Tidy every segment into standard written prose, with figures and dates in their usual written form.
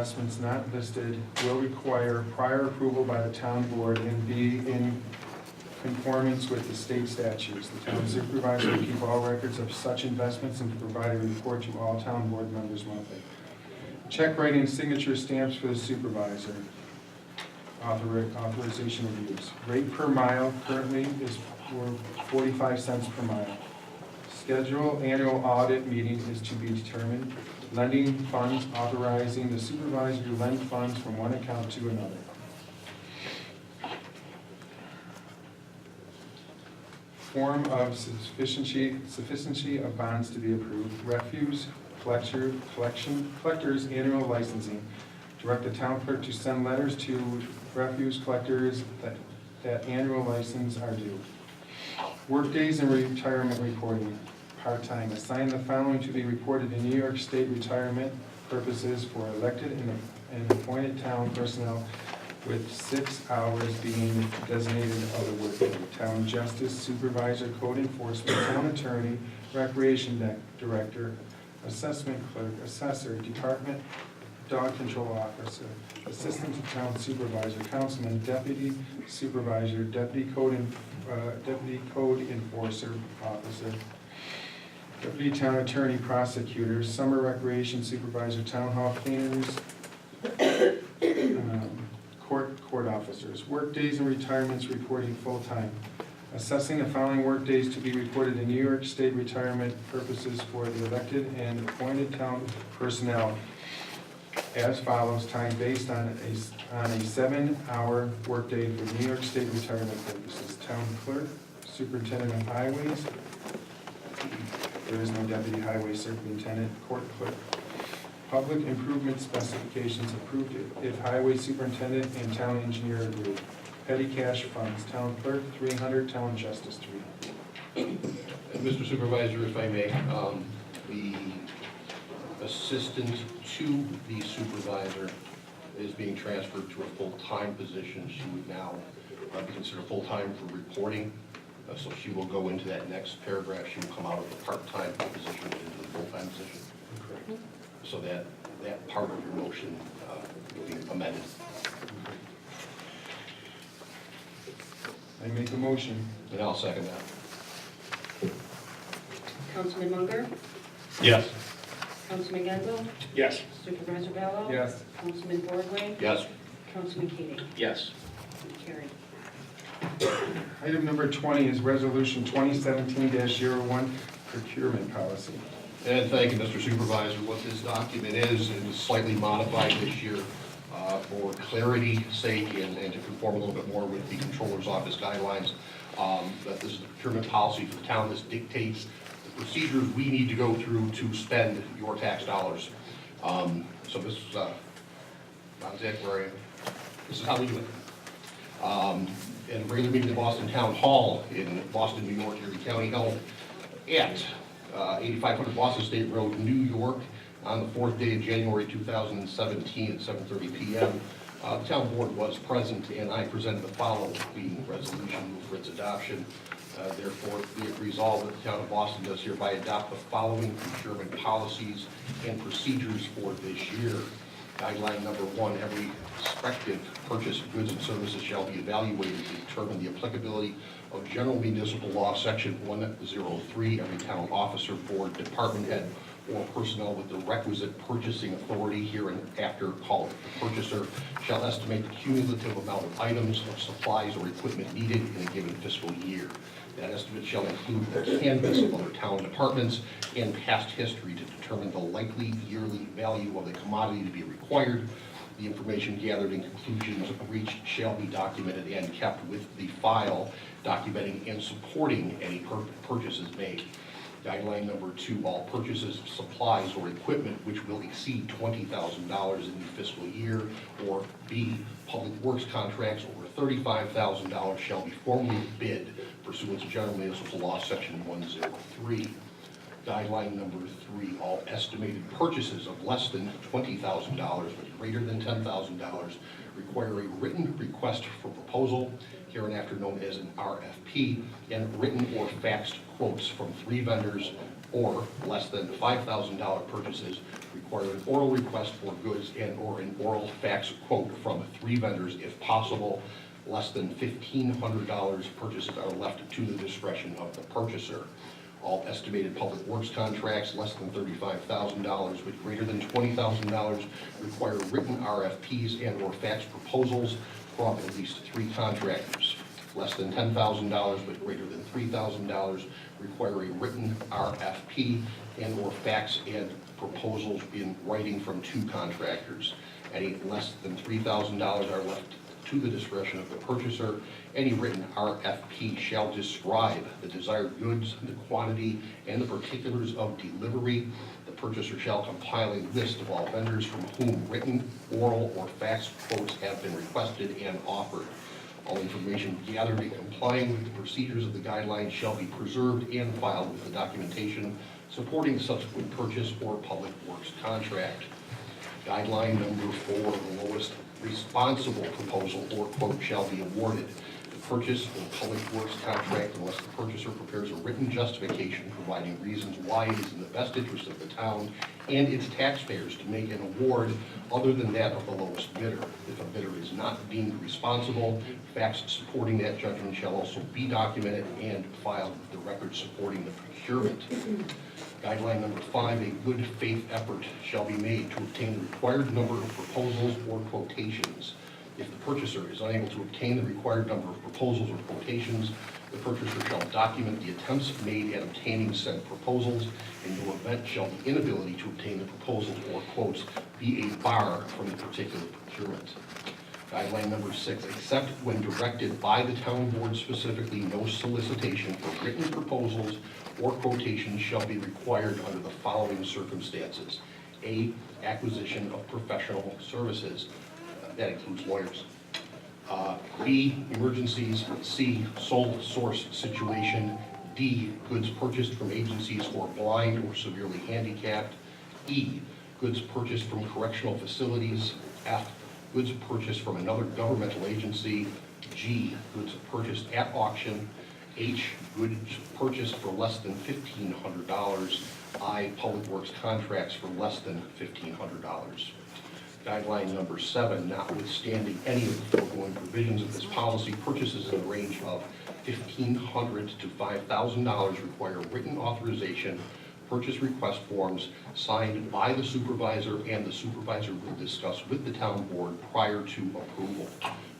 Investments not listed will require prior approval by the town board and be in conformance with the state statutes. The town supervisor will keep all records of such investments and to provide a report to all town board members monthly. Check writing and signature stamps for the supervisor. Authorization of use. Rate per mile currently is for 45 cents per mile. Schedule annual audit meeting is to be determined. Lending funds, authorizing the supervisor to lend funds from one account to another. Form of sufficiency of bonds to be approved. Refuse collectors annual licensing. Direct the town clerk to send letters to refuse collectors that annual license are due. Workdays and retirement reporting. Part-time. Assign the following to be reported in New York State retirement purposes for elected and appointed town personnel, with 6 hours being designated other workday. Town justice, supervisor, code enforcement, town attorney, recreation director, assessment clerk, assessor, department dog control officer, assistant to town supervisor, councilman, deputy supervisor, deputy code enforcer officer, deputy town attorney, prosecutor, summer recreation supervisor, town hall cleaners, court officers. Workdays and retirements reporting full-time. Assessing the following workdays to be reported in New York State retirement purposes for the elected and appointed town personnel as follows. Time based on a 7-hour workday for New York State retirement purposes. Town clerk, superintendent of highways. There is no deputy highway superintendent. Court clerk. Public improvement specifications approved if highway superintendent and town engineer agree. Petty cash funds. Town clerk 300, town justice 300. Mr. Supervisor, if I may, the assistant to the supervisor is being transferred to a full-time position. She would now be considered full-time for reporting. So she will go into that next paragraph. She will come out of the part-time position into the full-time position. Correct. So that part of your motion will be amended. I make a motion. And I'll second that. Councilman Munger? Yes. Councilman Genzel? Yes. Supervisor Bello? Yes. Councilman Boardway? Yes. Councilman Keating? Yes. Carried. Item number 20 is resolution 2017-01, procurement policy. And thank you, Mr. Supervisor. What this document is, it was slightly modified this year for clarity's sake and to conform a little bit more with the Controller's Office guidelines. That this is the procurement policy for the town. This dictates the procedures we need to go through to spend your tax dollars. So this is, this is how we do it. In a regular meeting at Boston Town Hall in Boston, New York, Erie County, held at 8500 Boston State Road, New York, on the 4th day of January 2017 at 7:30 p.m. The town board was present, and I presented the following resolution, move for its adoption. Therefore, be it resolved that the town of Boston does hereby adopt the following procurement policies and procedures for this year. Guideline number 1, every prospective purchase of goods and services shall be evaluated to determine the applicability of General Municipal Law, Section 103. Every town officer, board, department head, or personnel with the requisite purchasing authority hereinafter called the purchaser shall estimate the cumulative amount of items, of supplies, or equipment needed in a given fiscal year. That estimate shall include the canvass of other town departments and past history to determine the likely yearly value of the commodity to be required. The information gathered and conclusions reached shall be documented and kept with the file, documenting and supporting any purchases made. Guideline number 2, all purchases of supplies or equipment which will exceed $20,000 in the fiscal year, or B, public works contracts over $35,000 shall be formally bid pursuant to General Municipal Law, Section 103. Guideline number 3, all estimated purchases of less than $20,000 but greater than $10,000 require a written request for proposal, hereinafter known as an RFP, and written or faxed quotes from 3 vendors, or less than $5,000 purchases require an oral request for goods and or an oral fax quote from 3 vendors if possible. Less than $1,500 purchases are left to the discretion of the purchaser. All estimated public works contracts less than $35,000 but greater than $20,000 require written RFPs and or fax proposals from at least 3 contractors. Less than $10,000 but greater than $3,000 require a written RFP and or fax and proposals in writing from 2 contractors. Any less than $3,000 are left to the discretion of the purchaser. Any written RFP shall describe the desired goods, the quantity, and the particulars of delivery. The purchaser shall compile a list of all vendors from whom written, oral, or fax quotes have been requested and offered. All information gathered in complying with the procedures of the guidelines shall be preserved and filed with the documentation supporting subsequent purchase or public works contract. Guideline number 4, the lowest responsible proposal or quote shall be awarded. The purchase or public works contract unless the purchaser prepares a written justification providing reasons why it is in the best interest of the town and its taxpayers to make an award other than that of the lowest bidder. If a bidder is not deemed responsible, facts supporting that judgment shall also be documented and filed with the records supporting the procurement. Guideline number 5, a good faith effort shall be made to obtain the required number of proposals or quotations. If the purchaser is unable to obtain the required number of proposals or quotations, the purchaser shall document the attempts made at obtaining said proposals. In no event shall the inability to obtain the proposals or quotes be a bar from the particular procurement. Guideline number 6, except when directed by the town board specifically, no solicitation for written proposals or quotations shall be required under the following circumstances. A, acquisition of professional services. That includes lawyers. B, emergencies. C, sole source situation. D, goods purchased from agencies for blind or severely handicapped. E, goods purchased from correctional facilities. F, goods purchased from another governmental agency. G, goods purchased at auction. H, goods purchased for less than $1,500. I, public works contracts for less than $1,500. Guideline number 7, notwithstanding any of the foregoing provisions of this policy, purchases in the range of $1,500 to $5,000 require written authorization, purchase request forms signed by the supervisor, and the supervisor will discuss with the town board prior to approval.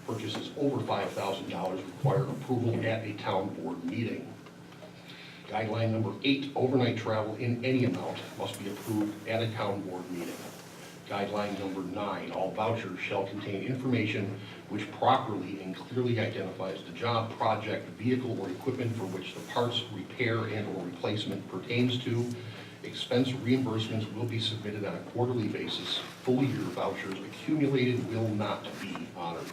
Purchases over $5,000 require approval at a town board meeting. Guideline number 8, overnight travel in any amount must be approved at a town board meeting. Guideline number 9, all vouchers shall contain information which properly and clearly identifies the job, project, vehicle, or equipment for which the parts, repair, and or replacement pertains to. Expense reimbursements will be submitted on a quarterly basis. Full year vouchers accumulated will not be honored.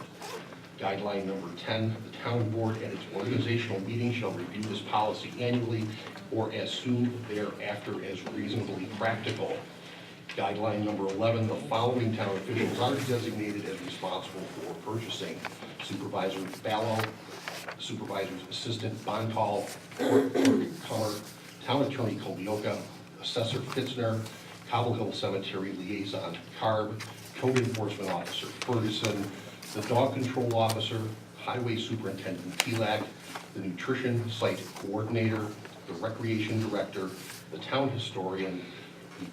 Guideline number 10, the town board at its organizational meeting shall review this policy annually or as soon thereafter as reasonably practical. Guideline number 11, the following town officials are designated as responsible for purchasing: Supervisor Ballo, Supervisor's Assistant Bontal, Clerk Comer, Town Attorney Kolbioka, Assessor Fitzner, Cobble Hill Cemetery Liaison Carb, Code Enforcement Officer Ferguson, the Dog Control Officer, Highway Superintendent Pilak, the Nutrition Site Coordinator, the Recreation Director, the Town Historian, the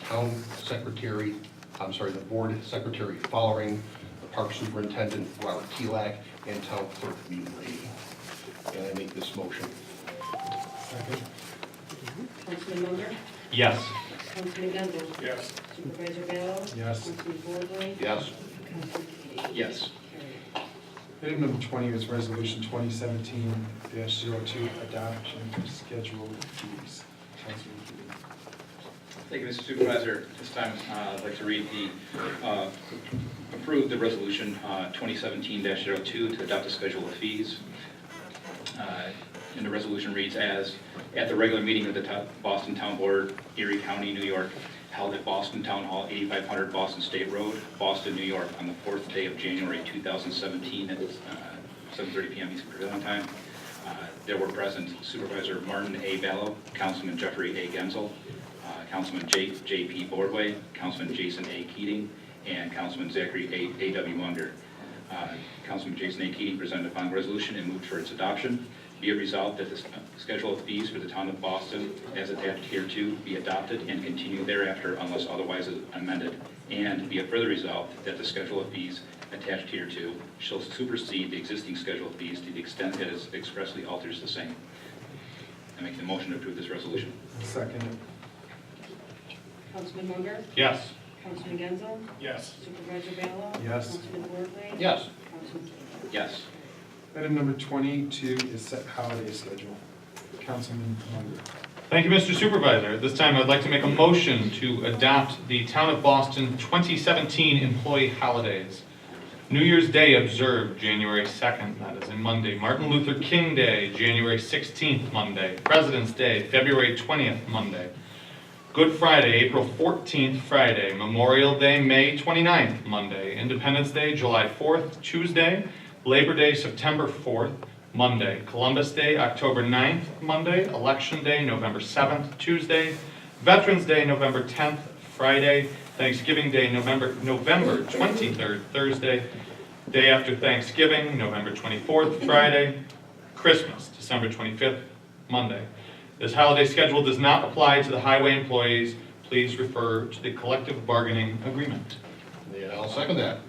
Board Secretary Follering, the Park Superintendent Robert Pilak, and Town Clerk Meeting Lady. And I make this motion. Second. Councilman Munger? Yes. Councilman Gendel? Yes. Supervisor Ballo? Yes. Councilman Fordway? Yes. Councilman Keating? Yes. Carried. Item number 20 is Resolution 2017-02, adoption of scheduled fees. Councilman Keating. Thank you, Mr. Supervisor. This time, I'd like to read approve the resolution 2017-02 to adopt a schedule of fees. And the resolution reads as, at the regular meeting of the Boston Town Board, Erie County, New York, held at Boston Town Hall, 8500 Boston State Road, Boston, New York, on the 4th day of January 2017 at 7:30 p.m. Eastern Prevailing Time. There were present Supervisor Martin A. Ballo, Councilman Jeffrey A. Genzel, Councilman J.P. Bordway, Councilman Jason A. Keating, and Councilman Zachary A.W. Munger. Councilman Jason A. Keating presented the following resolution and moved for its adoption. Be it resolved that the schedule of fees for the town of Boston, as attached hereto, be adopted and continue thereafter unless otherwise amended. And be it further resolved that the schedule of fees attached hereto shall supersede the existing schedule of fees to the extent that it expressly alters the same. I make the motion to approve this resolution. Second. Councilman Munger, Yes. Councilman Genzel, Yes. Supervisor Ballo. Yes. Councilman Bordway. Yes. Councilman Keating. Yes. Item number 22 is set holiday schedule. Councilman Munger. Thank you, Mr. Supervisor. At this time, I'd like to make a motion to adopt the Town of Boston 2017 employee holidays. New Year's Day observed January 2nd, that is a Monday. Martin Luther King Day, January 16th, Monday. President's Day, February 20th, Monday. Good Friday, April 14th, Friday. Memorial Day, May 29th, Monday. Independence Day, July 4th, Tuesday. Labor Day, September 4th, Monday. Columbus Day, October 9th, Monday. Election Day, November 7th, Tuesday. Veterans Day, November 10th, Friday. Thanksgiving Day, November 23rd, Thursday. Day after Thanksgiving, November 24th, Friday. Christmas, December 25th, Monday. This holiday schedule does not apply to the highway employees. Please refer to the collective bargaining agreement. Yeah, I'll second that.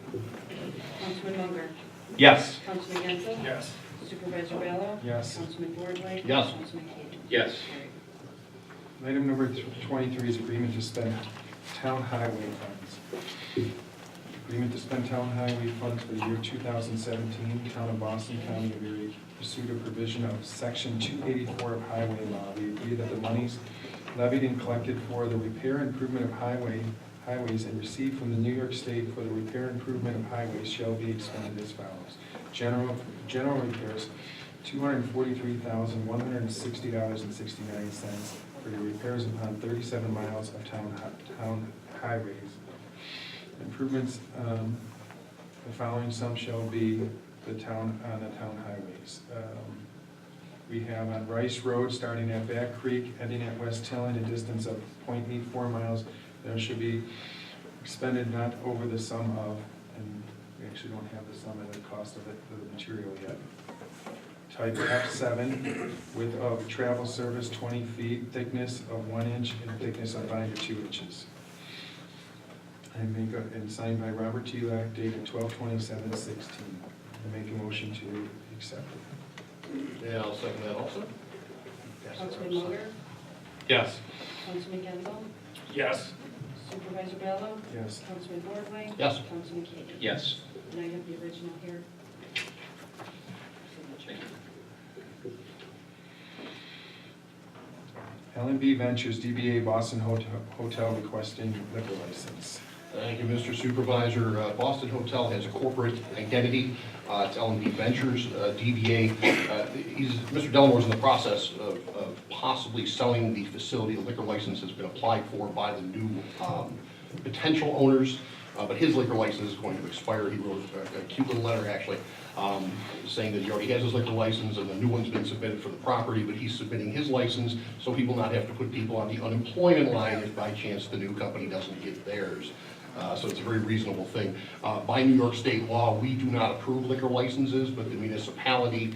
Councilman Munger, Yes. Councilman Genzel. Yes. Supervisor Ballo. Yes. Councilman Bordway. Yes. Councilman Keating. Yes. Carried. Item number 23 is agreement to spend town highway funds. Agreement to spend town highway funds for the year 2017, Town of Boston, County of Erie, pursuant to provision of Section 284 of Highway Law. We agree that the monies levied and collected for the repair and improvement of highways and received from the New York State for the repair and improvement of highways shall be expended as follows. General repairs, $243,160.69 for the repairs upon 37 miles of town highways. Improvements, the following sum shall be the town highways. We have on Rice Road, starting at Back Creek, ending at West Tillen, a distance of 0.84 miles. There should be expended not over the sum of, and we actually don't have the sum of the cost of it, the material yet. Type F7, width of travel service 20 feet, thickness of 1 inch, and thickness of binder 2 inches. And signed by Robert T. Lack, dated 12/27/16. I make a motion to accept it. Yeah, I'll second that also. Councilman Munger, Yes. Councilman Genzel, Yes. Supervisor Ballo. Yes. Councilman Bordway. Yes. Councilman Keating. Yes. And I have the original here. Thank you. L&B Ventures, DBA Boston Hotel requesting liquor license. Thank you, Mr. Supervisor. Boston Hotel has a corporate identity. It's L&B Ventures, DBA. Mr. Delamore's in the process of possibly selling the facility. The liquor license has been applied for by the new potential owners, but his liquor license is going to expire. He wrote a cute little letter, actually, saying that he already has his liquor license and the new one's been submitted for the property, but he's submitting his license so he will not have to put people on the unemployment line if by chance the new company doesn't get theirs. So it's a very reasonable thing. By New York State law, we do not approve liquor licenses, but the municipality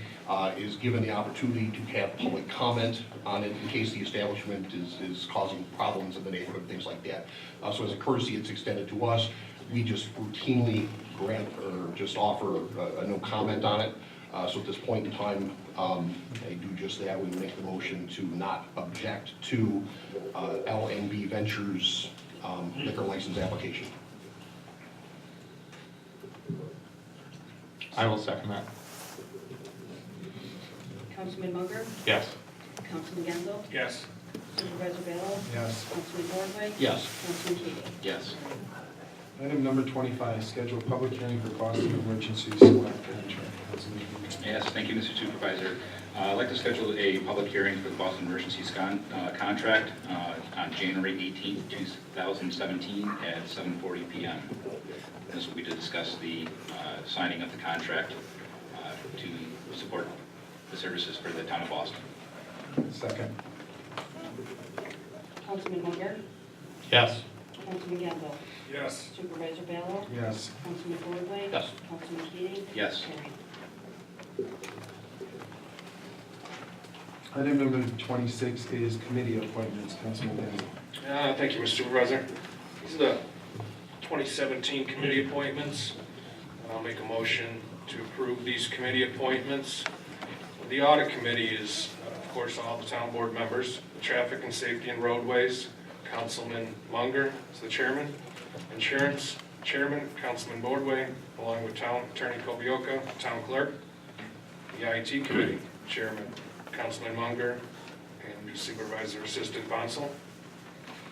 is given the opportunity to have public comment on it in case the establishment is causing problems in the neighborhood, things like that. So as a courtesy, it's extended to us. We just routinely grant or just offer a no comment on it. So at this point in time, I do just that. We make the motion to not object to L&B Ventures liquor license application. I will second that. Councilman Munger, Yes. Councilman Genzel, Yes. Supervisor Ballo. Yes. Councilman Bordway. Yes. Councilman Keating. Yes. Item number 25, schedule public hearing for Boston Emergency Squad contract. Councilman Dean. Yes, thank you, Mr. Supervisor. I'd like to schedule a public hearing for the Boston Emergency contract on January 18th, 2017 at 7:40 p.m. This will be to discuss the signing of the contract to support the services for the town of Boston. Second. Councilman Munger, Yes. Councilman Genzel, Yes. Supervisor Bello, Yes. Councilman Boardway, Yes. Councilman Keating, Yes. carried. Item number 26 is committee appointments. Councilman Dean. Thank you, Mr. Supervisor. These are the 2017 committee appointments. I'll make a motion to approve these committee appointments. The audit committee is, of course, all the town board members. Traffic and Safety and Roadways, Councilman Munger is the chairman. Insurance chairman, Councilman Boardway, along with town attorney Kobioka, town clerk. The IT committee chairman, Councilman Munger, and Supervisor Assistant Bonsall.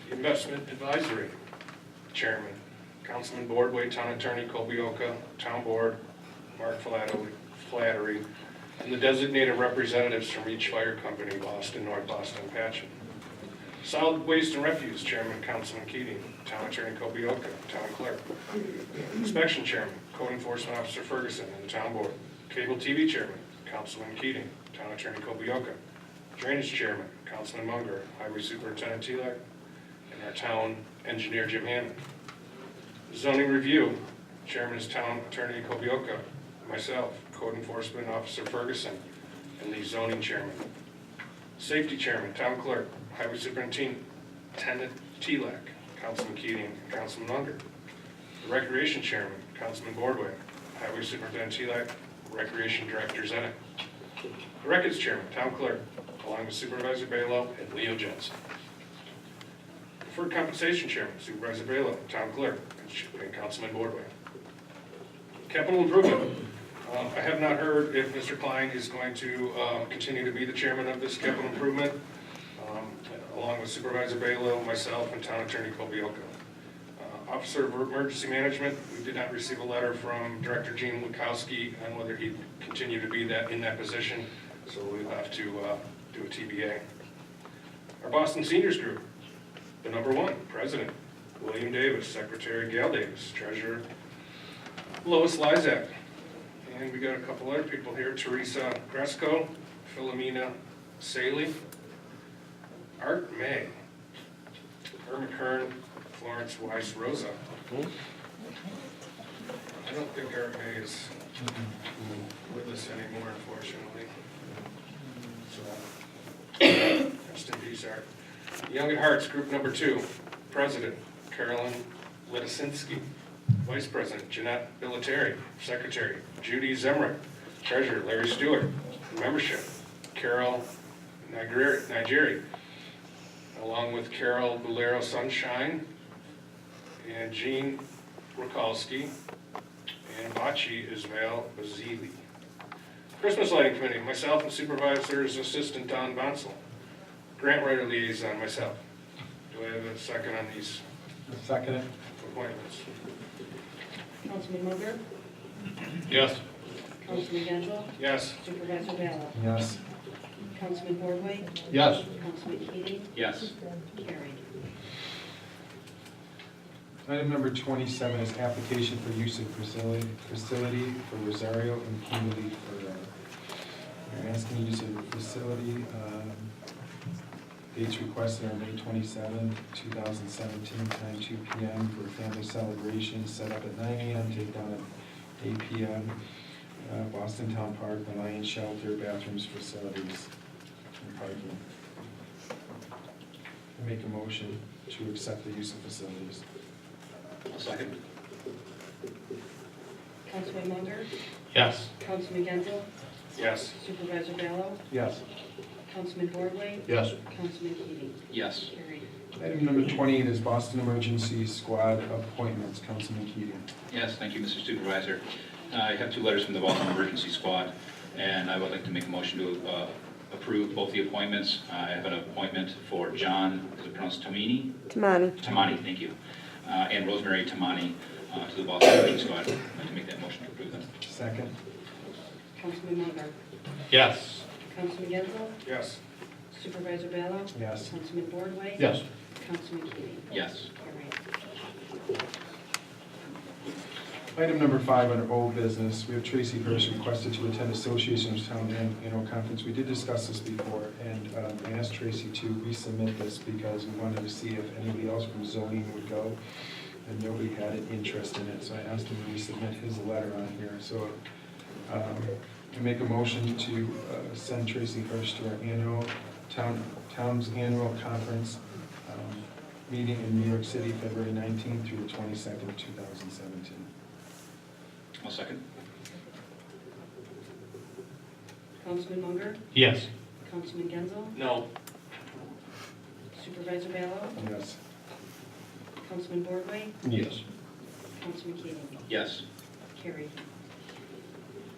The Investment Advisory Chairman, Councilman Boardway, Town Attorney Kobioka, Town Board, Mark Flattery, and the designated representatives from each fire company, Boston, North Boston, and Patchen. Solid Waste and Refuse Chairman, Councilman Keating, Town Attorney Kobioka, Town Clerk. Inspection Chairman, Code Enforcement Officer Ferguson, and the Town Board. Cable TV Chairman, Councilman Keating, Town Attorney Kobioka. Drainage Chairman, Councilman Munger, Highway Superintendent Telek, and our Town Engineer Jim Hammond. Zoning Review, Chairman is Town Attorney Kobioka, myself, Code Enforcement Officer Ferguson, and the Zoning Chairman. Safety Chairman, Town Clerk, Highway Superintendent Telek, Councilman Keating, and Councilman Munger. The Recreation Chairman, Councilman Boardway, Highway Superintendent Telek, Recreation Director Zenick. The Records Chairman, Town Clerk, along with Supervisor Balo and Leo Jensen. Deferred Compensation Chairman, Supervisor Balo, Town Clerk, and Councilman Boardway. Capital Improvement. I have not heard if Mr. Klein is going to continue to be the chairman of this capital improvement, along with Supervisor Balo, myself, and Town Attorney Kobioka. Officer of Emergency Management, we did not receive a letter from Director Gene Lukowski on whether he'd continue to be in that position, so we'll have to do a TBA. Our Boston Seniors Group, the number one, President William Davis, Secretary Gail Davis, Treasurer Lois Lyzak, and we got a couple other people here, Teresa Cresco, Philomena Saley, Art May, Irma Kern, Florence Weiss Rosa. I don't think Art May is with us anymore, unfortunately. So, rest in peace, Art. Young at Hearts, group number 2, President Carolyn Litisinski, Vice President Jeanette Billeteri, Secretary Judy Zemrick, Treasurer Larry Stewart, Membership Carol Nigeri, along with Carol Bolero Sunshine, and Jean Rakalski, and Bachi Ismail Bazili. Christmas Lighting Committee, myself and Supervisor's Assistant Don Bonsall. Grant Writer Liaison, myself. Do I have a second on these Second it. appointments? Councilman Munger, Yes. Councilman Genzel, Yes. Supervisor Bello, Yes. Councilman Boardway, Yes. Councilman Keating, Yes. carried. Item number 27 is application for use of facility for Rosario and Community Forever. We're asking use of the facility. Dates requested are May 27, 2017, time 2 p.m. for family celebration, set up at 9 a.m., take down at 8 p.m. Boston Town Park, the Lion Shelter, bathrooms, facilities, and parking. I make a motion to accept the use of facilities. I'll second. Councilman Munger, Yes. Councilman Genzel, Yes. Supervisor Bello, Yes. Councilman Boardway, Yes. Councilman Keating, Yes. carried. Item number 28 is Boston Emergency Squad appointments. Councilman Keating. Yes, thank you, Mr. Supervisor. I have 2 letters from the Boston Emergency Squad, and I would like to make a motion to approve both the appointments. I have an appointment for John, is it pronounced Tamani? Tamani. Tamani, thank you. And Rosemary Tamani to the Boston Purchase Squad. I'd like to make that motion to approve them. Second. Councilman Munger. Yes. Councilman Genzel. Yes. Supervisor Ballo. Yes. Councilman Boardway. Yes. Councilman Keating. Yes. Carried. Item number 5 under old business, we have Tracy Hirsch requested to attend Association of Town Annual Conference. We did discuss this before, and I asked Tracy to resubmit this because we wanted to see if anybody else from zoning would go, and nobody had an interest in it, so I asked him to resubmit his letter on here. So I make a motion to send Tracy Hirsch to our town's annual conference meeting in New York City, February 19th through the 22nd, 2017. I'll second. Councilman Munger. Yes. Councilman Genzel. No. Supervisor Ballo. Yes. Councilman Boardway. Yes. Councilman Keating. Yes. Carried.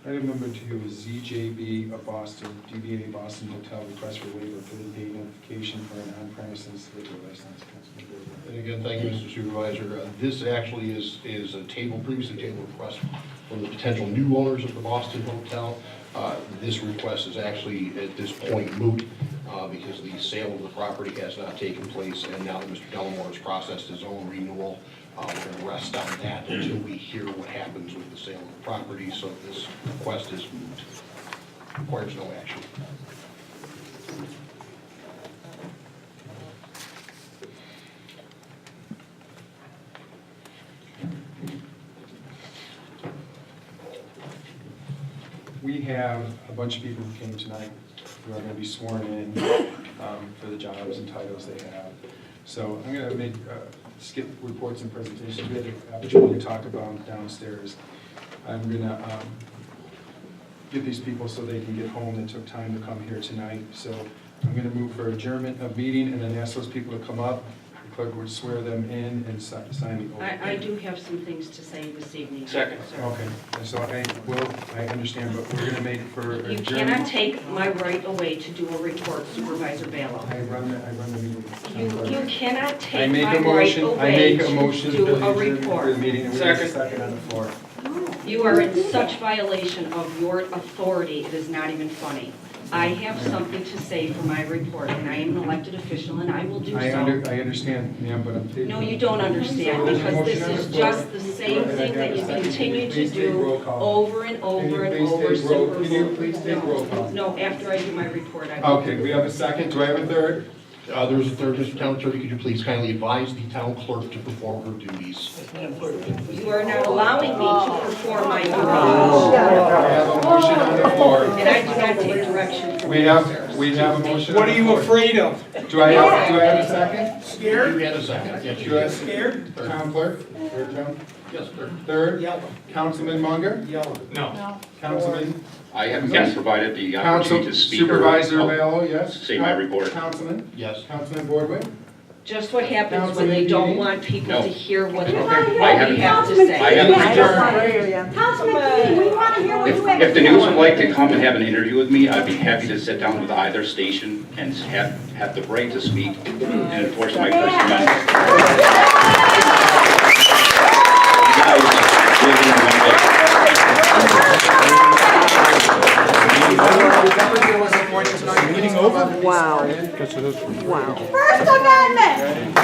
Item number 2 is ZJB of Boston, DBA Boston Hotel, request for waiver for the date notification for an on-premises liquor license. Councilman Boardway. And again, thank you, Mr. Supervisor. This actually is a previously tabled request from the potential new owners of the Boston Hotel. This request is actually, at this point, moot because the sale of the property has not taken place, and now that Mr. Dellamore has processed his own renewal, we're going to rest on that until we hear what happens with the sale of the property, so this request is moot. Requires no action. We have a bunch of people who came tonight who are going to be sworn in for the jobs and titles they have. So I'm going to skip reports and presentations. We had an opportunity to talk about them downstairs. I'm going to give these people so they can get home that took time to come here tonight. So I'm going to move for adjournment of meeting and then ask those people to come up. The clerk would swear them in and sign the oath. I do have some things to say this evening. Second. sir. Okay, so I understand, but we're going to make for You adjournment. cannot take my right away to do a report, Supervisor Ballo. I run the meeting. You cannot I take make my a right motion, I away make a to motion do for a the adjournment for the report. meeting, and we have a Second. second on the floor. You are in such violation of your authority, it is not even funny. I have something to say for my report, and I am an elected official, and I will do I so. understand, ma'am, but I'm taking. No, you don't understand, because this is just the same thing that you continue to do over and over and over. Can you please take roll call? No, after I do my report, I will. Okay, we have a second, do I have a third? There's a third, Mr. Town Attorney, could you please kindly advise the town clerk to perform her duties? You are not allowing me to perform my duties, I have a motion on the floor. and I do not take direction from We you, have sir. a motion What on are the you floor. afraid of? Do I have a second? You Scared? had a second, yes, you Do I did. Scared? Town clerk, third Joan? Yes, sir. Third, Yellow. Councilman Munger, Yellow. No. Councilman, I haven't been provided the Council, opportunity to speak or Supervisor I'll Mello, yes? say my report. Councilman, Yes. Councilman Boardway? Just what happens when they don't want people No. to hear what I haven't- we have to I say. haven't Councilman Keating, we want to hear what you have to say. If the news would like to come and have an interview with me, I'd be happy to sit down with either station and have the right to speak and enforce my First Amendment. You guys live in one day. First Amendment.